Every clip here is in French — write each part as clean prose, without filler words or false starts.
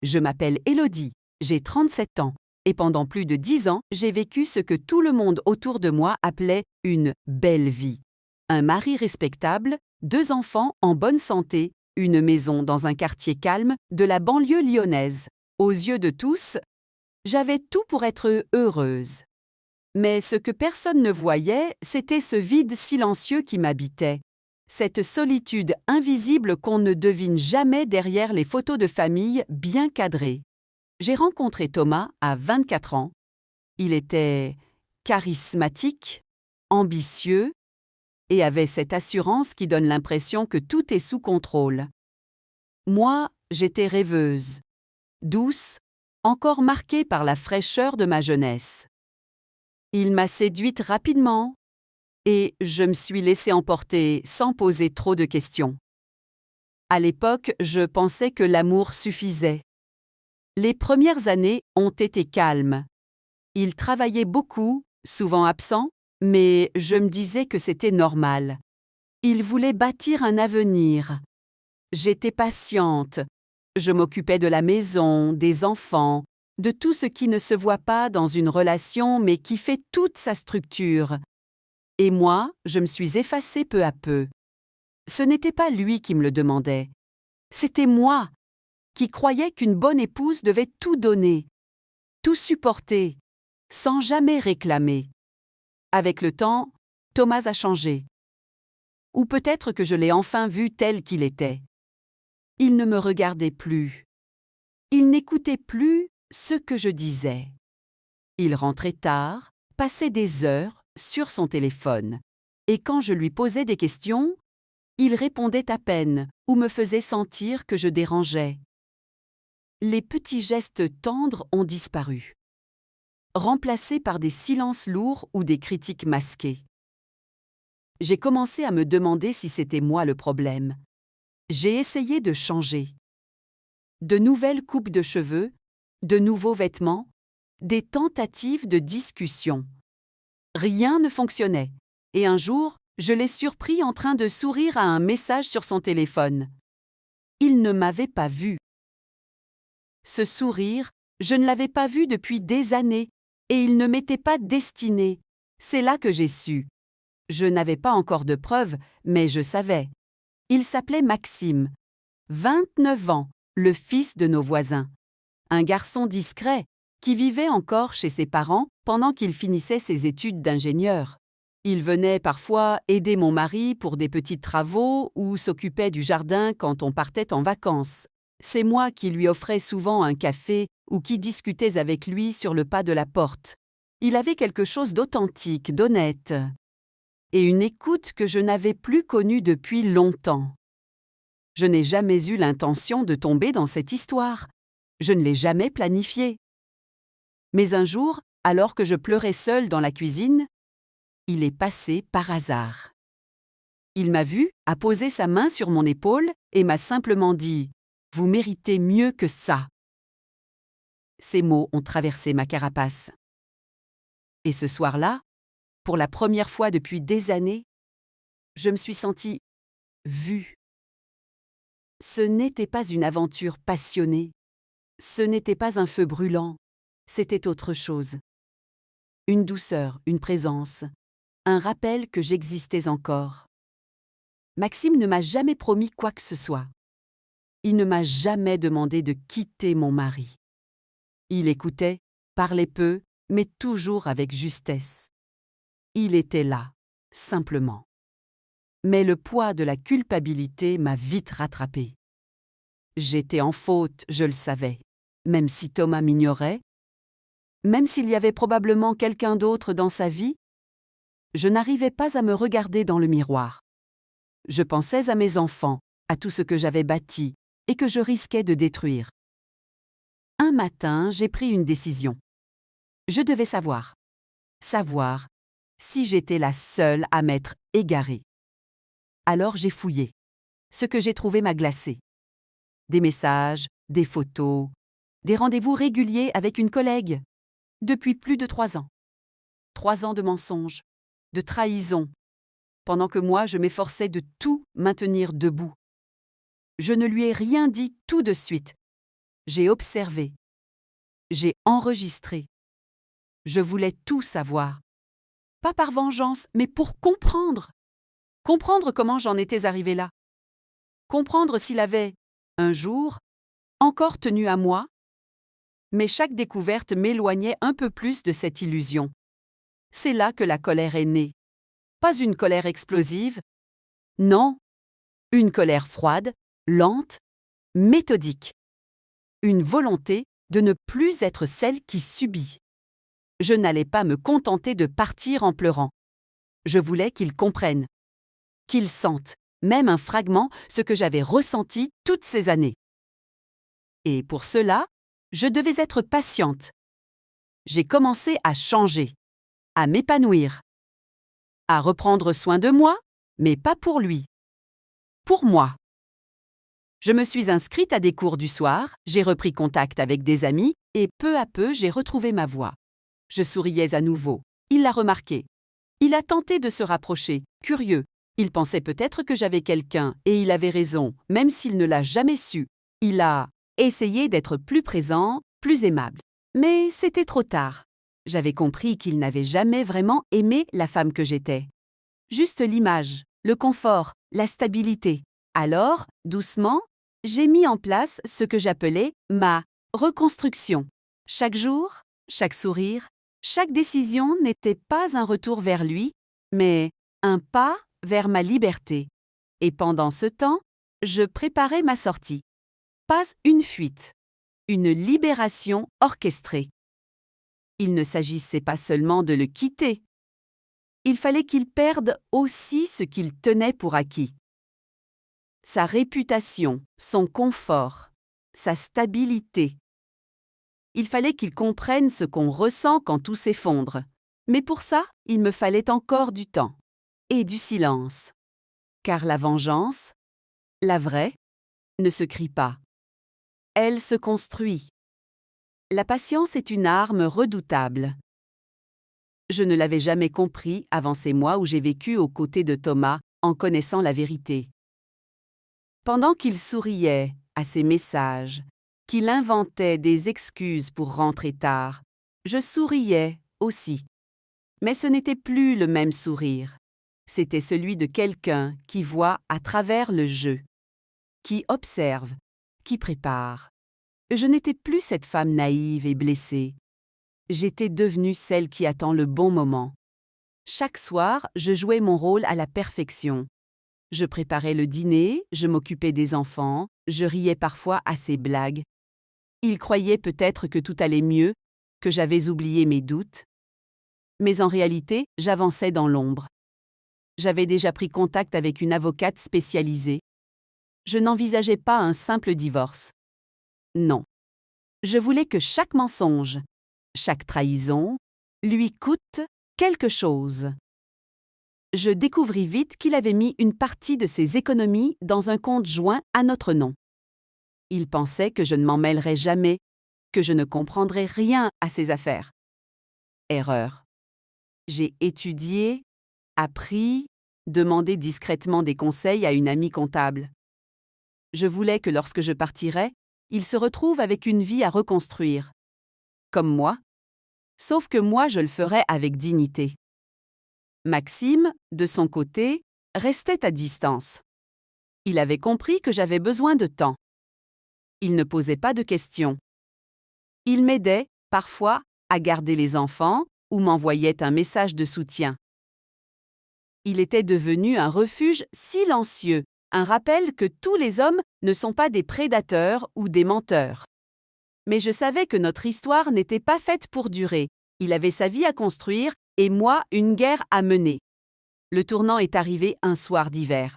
Je m'appelle Élodie, j'ai 37 ans, et pendant plus de 10 ans, j'ai vécu ce que tout le monde autour de moi appelait une belle vie. Un mari respectable, 2 enfants en bonne santé, une maison dans un quartier calme de la banlieue lyonnaise. Aux yeux de tous, j'avais tout pour être heureuse. Mais ce que personne ne voyait, c'était ce vide silencieux qui m'habitait. Cette solitude invisible qu'on ne devine jamais derrière les photos de famille bien cadrées. J'ai rencontré Thomas à 24 ans. Il était charismatique, ambitieux et avait cette assurance qui donne l'impression que tout est sous contrôle. Moi, j'étais rêveuse, douce, encore marquée par la fraîcheur de ma jeunesse. Il m'a séduite rapidement et je me suis laissée emporter sans poser trop de questions. À l'époque, je pensais que l'amour suffisait. Les premières années ont été calmes. Il travaillait beaucoup, souvent absent, mais je me disais que c'était normal. Il voulait bâtir un avenir. J'étais patiente. Je m'occupais de la maison, des enfants, de tout ce qui ne se voit pas dans une relation mais qui fait toute sa structure. Et moi, je me suis effacée peu à peu. Ce n'était pas lui qui me le demandait. C'était moi qui croyais qu'une bonne épouse devait tout donner, tout supporter, sans jamais réclamer. Avec le temps, Thomas a changé. Ou peut-être que je l'ai enfin vu tel qu'il était. Il ne me regardait plus. Il n'écoutait plus ce que je disais. Il rentrait tard, passait des heures sur son téléphone. Et quand je lui posais des questions, il répondait à peine ou me faisait sentir que je dérangeais. Les petits gestes tendres ont disparu, remplacés par des silences lourds ou des critiques masquées. J'ai commencé à me demander si c'était moi le problème. J'ai essayé de changer. De nouvelles coupes de cheveux, de nouveaux vêtements, des tentatives de discussion. Rien ne fonctionnait, et un jour, je l'ai surpris en train de sourire à un message sur son téléphone. Il ne m'avait pas vu. Ce sourire, je ne l'avais pas vu depuis des années, et il ne m'était pas destiné. C'est là que j'ai su. Je n'avais pas encore de preuves, mais je savais. Il s'appelait Maxime, 29 ans, le fils de nos voisins. Un garçon discret, qui vivait encore chez ses parents pendant qu'il finissait ses études d'ingénieur. Il venait parfois aider mon mari pour des petits travaux ou s'occupait du jardin quand on partait en vacances. C'est moi qui lui offrais souvent un café ou qui discutais avec lui sur le pas de la porte. Il avait quelque chose d'authentique, d'honnête, et une écoute que je n'avais plus connue depuis longtemps. Je n'ai jamais eu l'intention de tomber dans cette histoire. Je ne l'ai jamais planifiée. Mais un jour, alors que je pleurais seule dans la cuisine, il est passé par hasard. Il m'a vue, a posé sa main sur mon épaule et m'a simplement dit « Vous méritez mieux que ça ». Ces mots ont traversé ma carapace. Et ce soir-là, pour la première fois depuis des années, je me suis sentie vue. Ce n'était pas une aventure passionnée, ce n'était pas un feu brûlant, c'était autre chose. Une douceur, une présence, un rappel que j'existais encore. Maxime ne m'a jamais promis quoi que ce soit. Il ne m'a jamais demandé de quitter mon mari. Il écoutait, parlait peu, mais toujours avec justesse. Il était là, simplement. Mais le poids de la culpabilité m'a vite rattrapée. J'étais en faute, je le savais, même si Thomas m'ignorait, même s'il y avait probablement quelqu'un d'autre dans sa vie, je n'arrivais pas à me regarder dans le miroir. Je pensais à mes enfants, à tout ce que j'avais bâti et que je risquais de détruire. Un matin, j'ai pris une décision. Je devais savoir si j'étais la seule à m'être égarée. Alors j'ai fouillé. Ce que j'ai trouvé m'a glacée. Des messages, des photos, des rendez-vous réguliers avec une collègue. Depuis plus de 3 ans. 3 ans de mensonges, de trahison, pendant que moi je m'efforçais de tout maintenir debout. Je ne lui ai rien dit tout de suite. J'ai observé. J'ai enregistré. Je voulais tout savoir. Pas par vengeance, mais pour comprendre. Comprendre comment j'en étais arrivé là. Comprendre s'il avait, un jour, encore tenu à moi. Mais chaque découverte m'éloignait un peu plus de cette illusion. C'est là que la colère est née. Pas une colère explosive. Non, une colère froide, lente, méthodique. Une volonté de ne plus être celle qui subit. Je n'allais pas me contenter de partir en pleurant. Je voulais qu'ils comprennent, qu'ils sentent, même un fragment, ce que j'avais ressenti toutes ces années. Et pour cela, je devais être patiente. J'ai commencé à changer, à m'épanouir, à reprendre soin de moi, mais pas pour lui. Pour moi. Je me suis inscrite à des cours du soir, j'ai repris contact avec des amis et peu à peu j'ai retrouvé ma voix. Je souriais à nouveau. Il l'a remarqué. Il a tenté de se rapprocher, curieux. Il pensait peut-être que j'avais quelqu'un et il avait raison, même s'il ne l'a jamais su. Il a essayé d'être plus présent, plus aimable. Mais c'était trop tard. J'avais compris qu'il n'avait jamais vraiment aimé la femme que j'étais. Juste l'image, le confort, la stabilité. Alors, doucement, j'ai mis en place ce que j'appelais ma reconstruction. Chaque jour, chaque sourire, chaque décision n'était pas un retour vers lui, mais un pas vers ma liberté. Et pendant ce temps, je préparais ma sortie. Pas une fuite, une libération orchestrée. Il ne s'agissait pas seulement de le quitter. Il fallait qu'il perde aussi ce qu'il tenait pour acquis. Sa réputation, son confort, sa stabilité. Il fallait qu'il comprenne ce qu'on ressent quand tout s'effondre. Mais pour ça, il me fallait encore du temps et du silence. Car la vengeance, la vraie, ne se crie pas. Elle se construit. La patience est une arme redoutable. Je ne l'avais jamais compris avant ces mois où j'ai vécu aux côtés de Thomas en connaissant la vérité. Pendant qu'il souriait à ses messages, qu'il inventait des excuses pour rentrer tard, je souriais aussi. Mais ce n'était plus le même sourire. C'était celui de quelqu'un qui voit à travers le jeu, qui observe, qui prépare. Je n'étais plus cette femme naïve et blessée. J'étais devenue celle qui attend le bon moment. Chaque soir, je jouais mon rôle à la perfection. Je préparais le dîner, je m'occupais des enfants, je riais parfois à ses blagues. Il croyait peut-être que tout allait mieux, que j'avais oublié mes doutes. Mais en réalité, j'avançais dans l'ombre. J'avais déjà pris contact avec une avocate spécialisée. Je n'envisageais pas un simple divorce. Non. Je voulais que chaque mensonge, chaque trahison, lui coûte quelque chose. Je découvris vite qu'il avait mis une partie de ses économies dans un compte joint à notre nom. Il pensait que je ne m'en mêlerais jamais, que je ne comprendrais rien à ses affaires. Erreur. J'ai étudié, appris, demandé discrètement des conseils à une amie comptable. Je voulais que lorsque je partirais, il se retrouve avec une vie à reconstruire. Comme moi. Sauf que moi, je le ferais avec dignité. Maxime, de son côté, restait à distance. Il avait compris que j'avais besoin de temps. Il ne posait pas de questions. Il m'aidait, parfois, à garder les enfants ou m'envoyait un message de soutien. Il était devenu un refuge silencieux, un rappel que tous les hommes ne sont pas des prédateurs ou des menteurs. Mais je savais que notre histoire n'était pas faite pour durer. Il avait sa vie à construire et moi une guerre à mener. Le tournant est arrivé un soir d'hiver.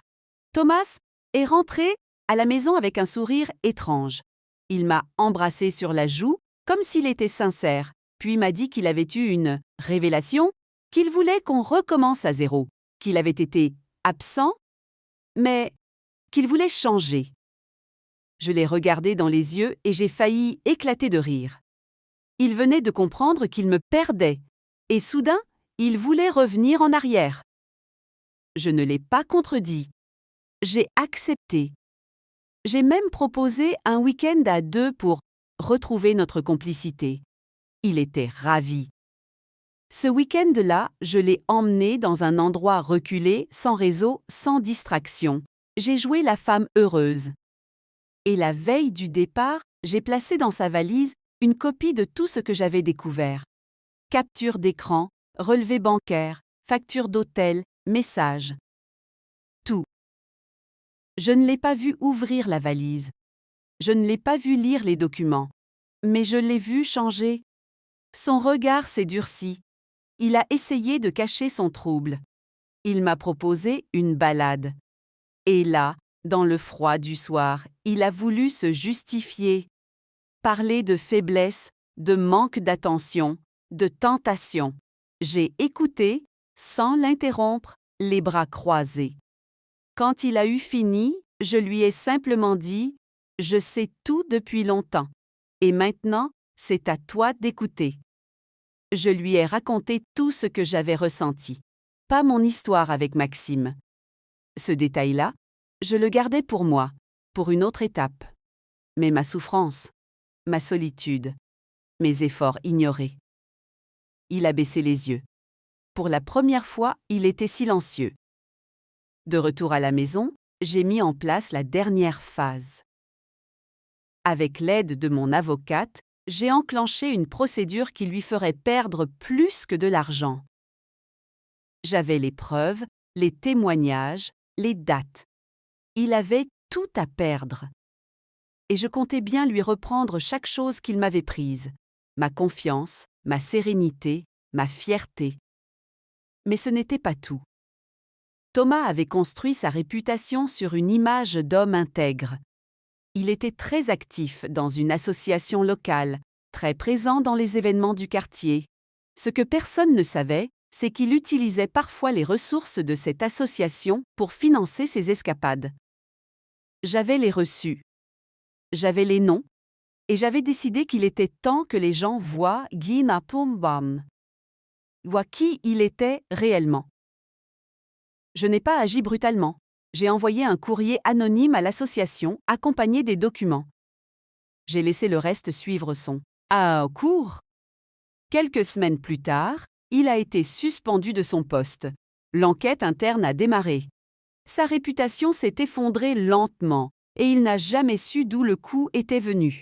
Thomas est rentré à la maison avec un sourire étrange. Il m'a embrassé sur la joue comme s'il était sincère, puis m'a dit qu'il avait eu une révélation, qu'il voulait qu'on recommence à zéro, qu'il avait été absent, mais qu'il voulait changer. Je l'ai regardé dans les yeux et j'ai failli éclater de rire. Il venait de comprendre qu'il me perdait, et soudain, il voulait revenir en arrière. Je ne l'ai pas contredit. J'ai accepté. J'ai même proposé un week-end à deux pour retrouver notre complicité. Il était ravi. Ce week-end-là, je l'ai emmené dans un endroit reculé, sans réseau, sans distraction. J'ai joué la femme heureuse. Et la veille du départ, j'ai placé dans sa valise une copie de tout ce que j'avais découvert. Capture d'écran, relevé bancaire, facture d'hôtel, message. Tout. Je ne l'ai pas vu ouvrir la valise. Je ne l'ai pas vu lire les documents. Mais je l'ai vu changer. Son regard s'est durci. Il a essayé de cacher son trouble. Il m'a proposé une balade. Et là, dans le froid du soir, il a voulu se justifier. Parler de faiblesse, de manque d'attention, de tentation. J'ai écouté, sans l'interrompre, les bras croisés. Quand il a eu fini, je lui ai simplement dit « Je sais tout depuis longtemps. Et maintenant, c'est à toi d'écouter. » Je lui ai raconté tout ce que j'avais ressenti. Pas mon histoire avec Maxime. Ce détail-là, je le gardais pour moi, pour une autre étape. Mais ma souffrance, ma solitude, mes efforts ignorés. Il a baissé les yeux. Pour la première fois, il était silencieux. De retour à la maison, j'ai mis en place la dernière phase. Avec l'aide de mon avocate, j'ai enclenché une procédure qui lui ferait perdre plus que de l'argent. J'avais les preuves, les témoignages, les dates. Il avait tout à perdre. Et je comptais bien lui reprendre chaque chose qu'il m'avait prise, ma confiance, ma sérénité, ma fierté. Mais ce n'était pas tout. Thomas avait construit sa réputation sur une image d'homme intègre. Il était très actif dans une association locale, très présent dans les événements du quartier. Ce que personne ne savait, c'est qu'il utilisait parfois les ressources de cette association pour financer ses escapades. J'avais les reçus. J'avais les noms. Et j'avais décidé qu'il était temps que les gens voient qui il était réellement. Je n'ai pas agi brutalement. J'ai envoyé un courrier anonyme à l'association, accompagné des documents. J'ai laissé le reste suivre son cours. Quelques semaines plus tard, il a été suspendu de son poste. L'enquête interne a démarré. Sa réputation s'est effondrée lentement, et il n'a jamais su d'où le coup était venu.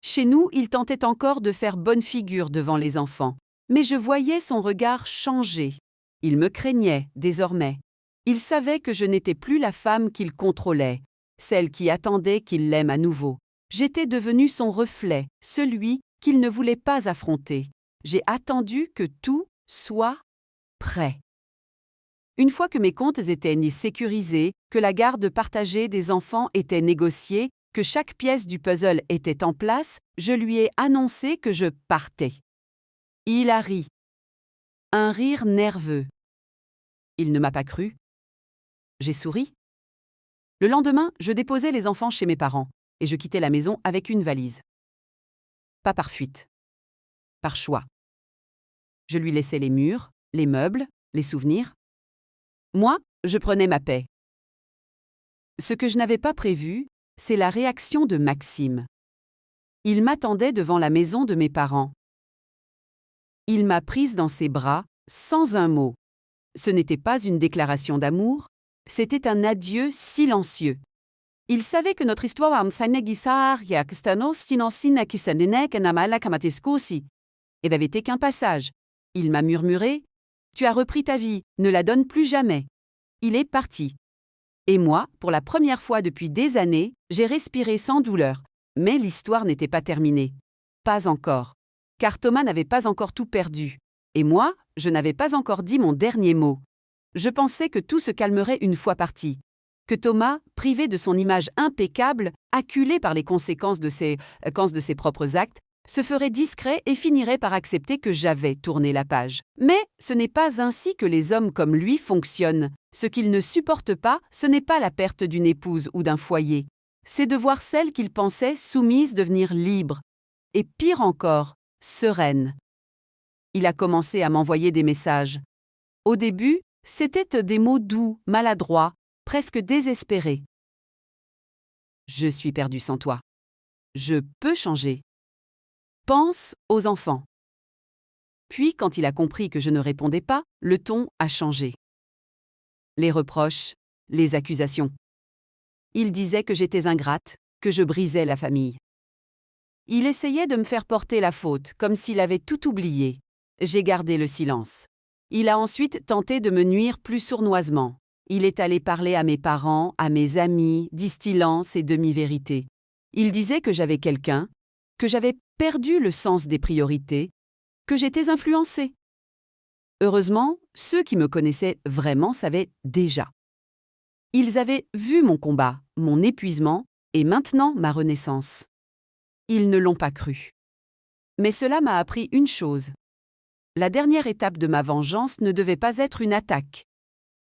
Chez nous, il tentait encore de faire bonne figure devant les enfants, mais je voyais son regard changer. Il me craignait, désormais. Il savait que je n'étais plus la femme qu'il contrôlait, celle qui attendait qu'il l'aime à nouveau. J'étais devenue son reflet, celui qu'il ne voulait pas affronter. J'ai attendu que tout soit prêt. Une fois que mes comptes étaient sécurisés, que la garde partagée des enfants était négociée, que chaque pièce du puzzle était en place, je lui ai annoncé que je partais. Il a ri. Un rire nerveux. Il ne m'a pas cru. J'ai souri. Le lendemain, je déposais les enfants chez mes parents et je quittais la maison avec une valise. Pas par fuite. Par choix. Je lui laissais les murs, les meubles, les souvenirs. Moi, je prenais ma paix. Ce que je n'avais pas prévu, c'est la réaction de Maxime. Il m'attendait devant la maison de mes parents. Il m'a prise dans ses bras, sans un mot. Ce n'était pas une déclaration d'amour, c'était un adieu silencieux. Il savait que notre histoire n'avait qu'un passage. Il m'a murmuré « Tu as repris ta vie, ne la donne plus jamais ». Il est parti. Et moi, pour la première fois depuis des années, j'ai respiré sans douleur. Mais l'histoire n'était pas terminée. Pas encore. Car Thomas n'avait pas encore tout perdu. Et moi, je n'avais pas encore dit mon dernier mot. Je pensais que tout se calmerait une fois parti. Que Thomas, privé de son image impeccable, acculé par les conséquences de ses propres actes, se ferait discret et finirait par accepter que j'avais tourné la page. Mais ce n'est pas ainsi que les hommes comme lui fonctionnent. Ce qu'ils ne supportent pas, ce n'est pas la perte d'une épouse ou d'un foyer. C'est de voir celle qu'ils pensaient soumise devenir libre. Et pire encore, sereine. Il a commencé à m'envoyer des messages. Au début, c'était des mots doux, maladroits, presque désespérés. Je suis perdu sans toi. Je peux changer. Pense aux enfants. Puis, quand il a compris que je ne répondais pas, le ton a changé. Les reproches, les accusations. Il disait que j'étais ingrate, que je brisais la famille. Il essayait de me faire porter la faute, comme s'il avait tout oublié. J'ai gardé le silence. Il a ensuite tenté de me nuire plus sournoisement. Il est allé parler à mes parents, à mes amis, distillant ses demi-vérités. Il disait que j'avais quelqu'un, que j'avais perdu le sens des priorités, que j'étais influencée. Heureusement, ceux qui me connaissaient vraiment savaient déjà. Ils avaient vu mon combat, mon épuisement et maintenant ma renaissance. Ils ne l'ont pas cru. Mais cela m'a appris une chose. La dernière étape de ma vengeance ne devait pas être une attaque.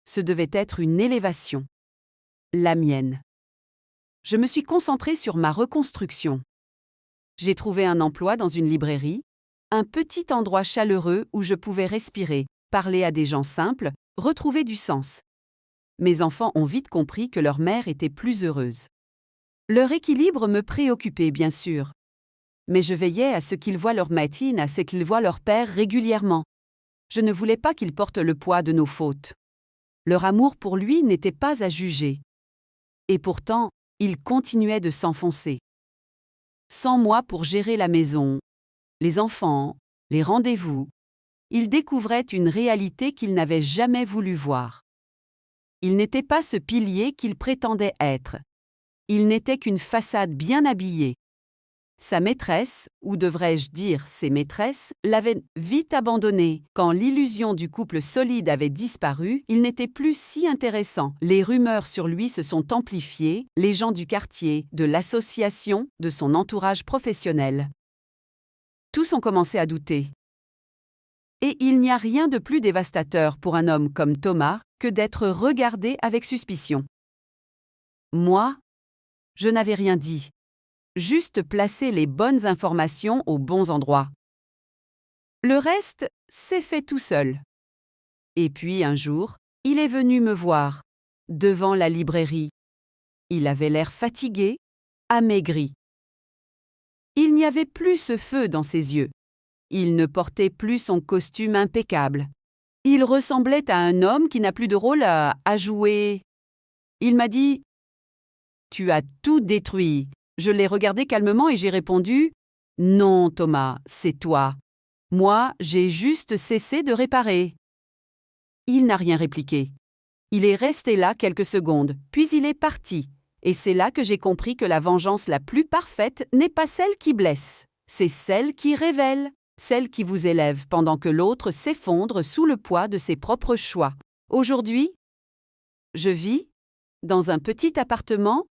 Ce devait être une élévation. La mienne. Je me suis concentrée sur ma reconstruction. J'ai trouvé un emploi dans une librairie, un petit endroit chaleureux où je pouvais respirer, parler à des gens simples, retrouver du sens. Mes enfants ont vite compris que leur mère était plus heureuse. Leur équilibre me préoccupait, bien sûr. Mais je veillais à ce qu'ils voient leur matine, à ce qu'ils voient leur père régulièrement. Je ne voulais pas qu'ils portent le poids de nos fautes. Leur amour pour lui n'était pas à juger. Et pourtant, il continuait de s'enfoncer. Sans moi pour gérer la maison, les enfants, les rendez-vous, il découvrait une réalité qu'il n'avait jamais voulu voir. Il n'était pas ce pilier qu'il prétendait être. Il n'était qu'une façade bien habillée. Sa maîtresse, ou devrais-je dire ses maîtresses, l'avait vite abandonné. Quand l'illusion du couple solide avait disparu, il n'était plus si intéressant. Les rumeurs sur lui se sont amplifiées, les gens du quartier, de l'association, de son entourage professionnel. Tous ont commencé à douter. Et il n'y a rien de plus dévastateur pour un homme comme Thomas que d'être regardé avec suspicion. Moi, je n'avais rien dit. Juste placer les bonnes informations aux bons endroits. Le reste s'est fait tout seul. Et puis un jour, il est venu me voir, devant la librairie. Il avait l'air fatigué, amaigri. Il n'y avait plus ce feu dans ses yeux. Il ne portait plus son costume impeccable. Il ressemblait à un homme qui n'a plus de rôle à jouer. Il m'a dit « Tu as tout détruit ». Je l'ai regardé calmement et j'ai répondu « Non, Thomas, c'est toi. Moi, j'ai juste cessé de réparer. » Il n'a rien répliqué. Il est resté là quelques secondes, puis il est parti. Et c'est là que j'ai compris que la vengeance la plus parfaite n'est pas celle qui blesse, c'est celle qui révèle, celle qui vous élève pendant que l'autre s'effondre sous le poids de ses propres choix. Aujourd'hui, je vis dans un petit appartement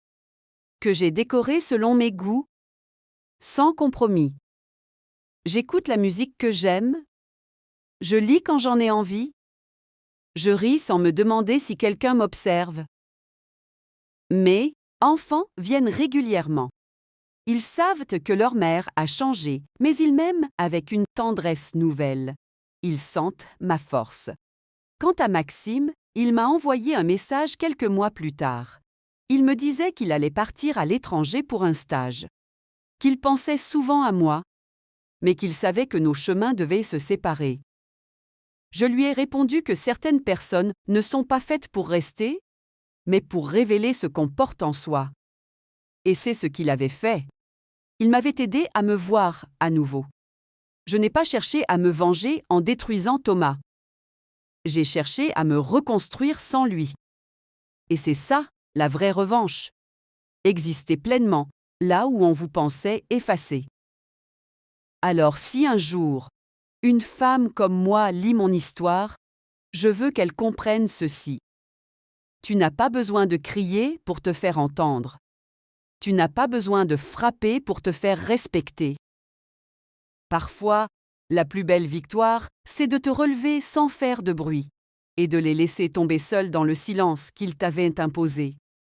que j'ai décoré selon mes goûts, sans compromis. J'écoute la musique que j'aime, je lis quand j'en ai envie, je ris sans me demander si quelqu'un m'observe. Mes enfants viennent régulièrement. Ils savent que leur mère a changé, mais ils m'aiment avec une tendresse nouvelle. Ils sentent ma force. Quant à Maxime, il m'a envoyé un message quelques mois plus tard. Il me disait qu'il allait partir à l'étranger pour un stage, qu'il pensait souvent à moi, mais qu'il savait que nos chemins devaient se séparer. Je lui ai répondu que certaines personnes ne sont pas faites pour rester, mais pour révéler ce qu'on porte en soi. Et c'est ce qu'il avait fait. Il m'avait aidé à me voir à nouveau. Je n'ai pas cherché à me venger en détruisant Thomas. J'ai cherché à me reconstruire sans lui. Et c'est ça, la vraie revanche. Exister pleinement, là où on vous pensait effacé. Alors si un jour, une femme comme moi lit mon histoire, je veux qu'elle comprenne ceci. Tu n'as pas besoin de crier pour te faire entendre. Tu n'as pas besoin de frapper pour te faire respecter. Parfois, la plus belle victoire, c'est de te relever sans faire de bruit et de les laisser tomber seuls dans le silence qu'ils t'avaient imposé.